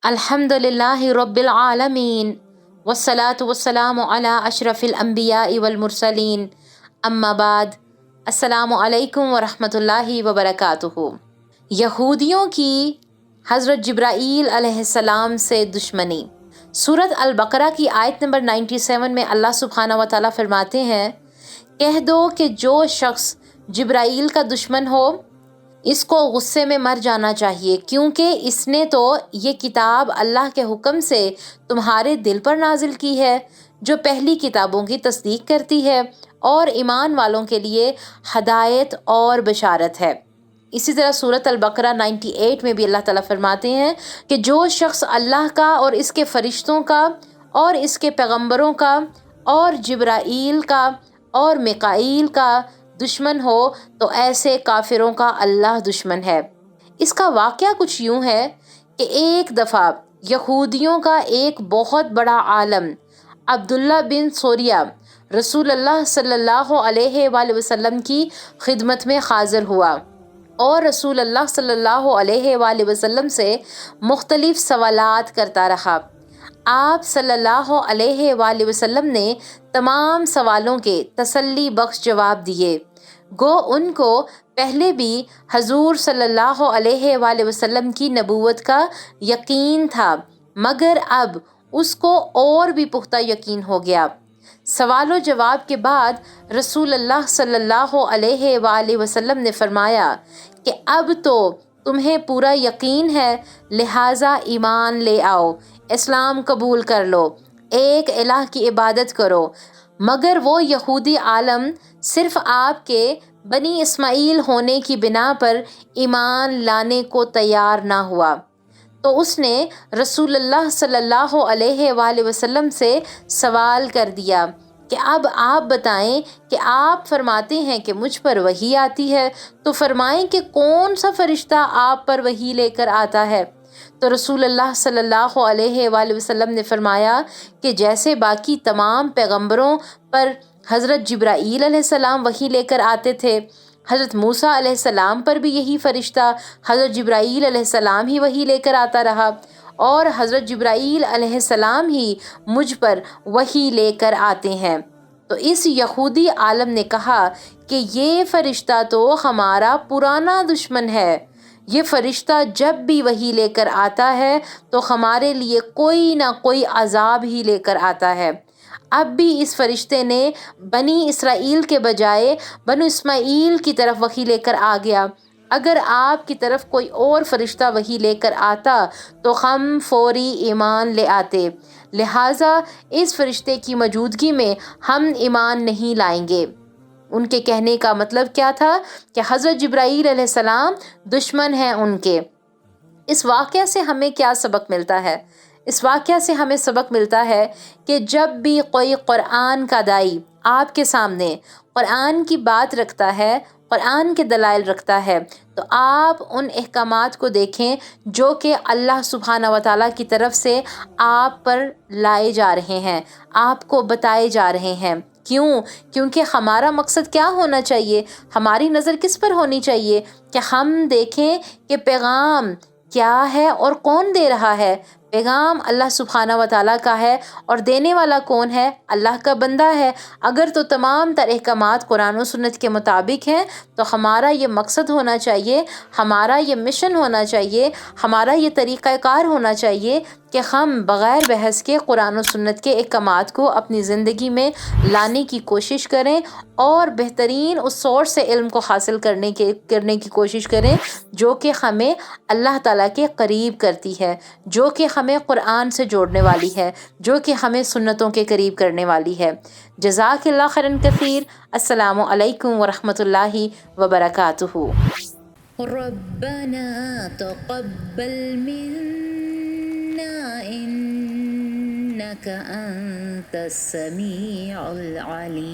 الحمد للہ رب العالمین والصلاة والسلام علی اشرف الانبیاء والمرسلین اما بعد السلام علیکم ورحمۃ اللہ وبرکاتہ۔ یہودیوں کی حضرت جبرائیل علیہ السلام سے دشمنی۔ سورۃ البقرہ کی آیت نمبر 97 میں اللہ سبحانہ و تعالیٰ فرماتے ہیں، کہہ دو کہ جو شخص جبرائیل کا دشمن ہو اس کو غصے میں مر جانا چاہیے، کیونکہ اس نے تو یہ کتاب اللہ کے حکم سے تمہارے دل پر نازل کی ہے، جو پہلی کتابوں کی تصدیق کرتی ہے اور ایمان والوں کے لیے ہدایت اور بشارت ہے۔ اسی طرح سورۃ البقرہ 98 میں بھی اللہ تعالیٰ فرماتے ہیں کہ جو شخص اللہ کا اور اس کے فرشتوں کا اور اس کے پیغمبروں کا اور جبرائیل کا اور میکائیل کا دشمن ہو تو ایسے کافروں کا اللہ دشمن ہے۔ اس کا واقعہ کچھ یوں ہے کہ ایک دفعہ یہودیوں کا ایک بہت بڑا عالم عبداللہ بن سوریہ رسول اللہ صلی اللہ علیہ وآلہ وسلم کی خدمت میں حاضر ہوا اور رسول اللہ صلی اللہ علیہ وآلہ وسلم سے مختلف سوالات کرتا رہا۔ آپ صلی اللہ علیہ وآلہ وسلم نے تمام سوالوں کے تسلی بخش جواب دیے، گو ان کو پہلے بھی حضور صلی اللہ علیہ وآلہ وسلم کی نبوت کا یقین تھا، مگر اب اس کو اور بھی پختہ یقین ہو گیا۔ سوال و جواب کے بعد رسول اللہ صلی اللہ علیہ وآلہ وسلم نے فرمایا کہ اب تو تمہیں پورا یقین ہے، لہٰذا ایمان لے آؤ، اسلام قبول کر لو، ایک الہ کی عبادت کرو۔ مگر وہ یہودی عالم صرف آپ کے بنی اسماعیل ہونے کی بنا پر ایمان لانے کو تیار نہ ہوا، تو اس نے رسول اللہ صلی اللہ علیہ وآلہ وسلم سے سوال کر دیا کہ اب آپ بتائیں کہ آپ فرماتے ہیں کہ مجھ پر وحی آتی ہے، تو فرمائیں کہ کون سا فرشتہ آپ پر وحی لے کر آتا ہے؟ تو رسول اللہ صلی اللہ علیہ وآلہ وسلم نے فرمایا کہ جیسے باقی تمام پیغمبروں پر حضرت جبرائیل علیہ السلام وحی لے کر آتے تھے، حضرت موسیٰ علیہ السلام پر بھی یہی فرشتہ حضرت جبرائیل علیہ السلام ہی وحی لے کر آتا رہا، اور حضرت جبرائیل علیہ السلام ہی مجھ پر وحی لے کر آتے ہیں۔ تو اس یہودی عالم نے کہا کہ یہ فرشتہ تو ہمارا پرانا دشمن ہے، یہ فرشتہ جب بھی وحی لے کر آتا ہے تو ہمارے لیے کوئی نہ کوئی عذاب ہی لے کر آتا ہے۔ اب بھی اس فرشتے نے بنی اسرائیل کے بجائے بنو اسماعیل کی طرف وحی لے کر آ گیا، اگر آپ کی طرف کوئی اور فرشتہ وحی لے کر آتا تو ہم فوری ایمان لے آتے، لہٰذا اس فرشتے کی موجودگی میں ہم ایمان نہیں لائیں گے۔ ان کے کہنے کا مطلب کیا تھا کہ حضرت جبرائیل علیہ السلام دشمن ہیں ان کے۔ اس واقعہ سے ہمیں کیا سبق ملتا ہے؟ اس واقعہ سے ہمیں سبق ملتا ہے کہ جب بھی کوئی قرآن کا داعی آپ کے سامنے قرآن کی بات رکھتا ہے، قرآن کے دلائل رکھتا ہے، تو آپ ان احکامات کو دیکھیں جو کہ اللہ سبحانہ و تعالیٰ کی طرف سے آپ پر لائے جا رہے ہیں، آپ کو بتائے جا رہے ہیں۔ کیوں؟ کیونکہ ہمارا مقصد کیا ہونا چاہیے، ہماری نظر کس پر ہونی چاہیے کہ ہم دیکھیں کہ پیغام کیا ہے اور کون دے رہا ہے۔ پیغام اللہ سبحانہ و تعالیٰ کا ہے اور دینے والا کون ہے؟ اللہ کا بندہ ہے۔ اگر تو تمام تر احکامات قرآن و سنت کے مطابق ہیں تو ہمارا یہ مقصد ہونا چاہیے، ہمارا یہ مشن ہونا چاہیے، ہمارا یہ طریقہ کار ہونا چاہیے کہ ہم بغیر بحث کے قرآن و سنت کے احکامات کو اپنی زندگی میں لانے کی کوشش کریں اور بہترین اس سورس سے علم کو حاصل کرنے کی کوشش کریں جو کہ ہمیں اللہ تعالیٰ کے قریب کرتی ہے، جو کہ ہمیں قرآن سے جوڑنے والی ہے، جو کہ ہمیں سنتوں کے قریب کرنے والی ہے۔ جزاک اللہ خیرا کثیر۔ السلام علیکم ورحمۃ اللہ وبرکاتہ۔ ربنا تقبل منا انك انت السميع العليم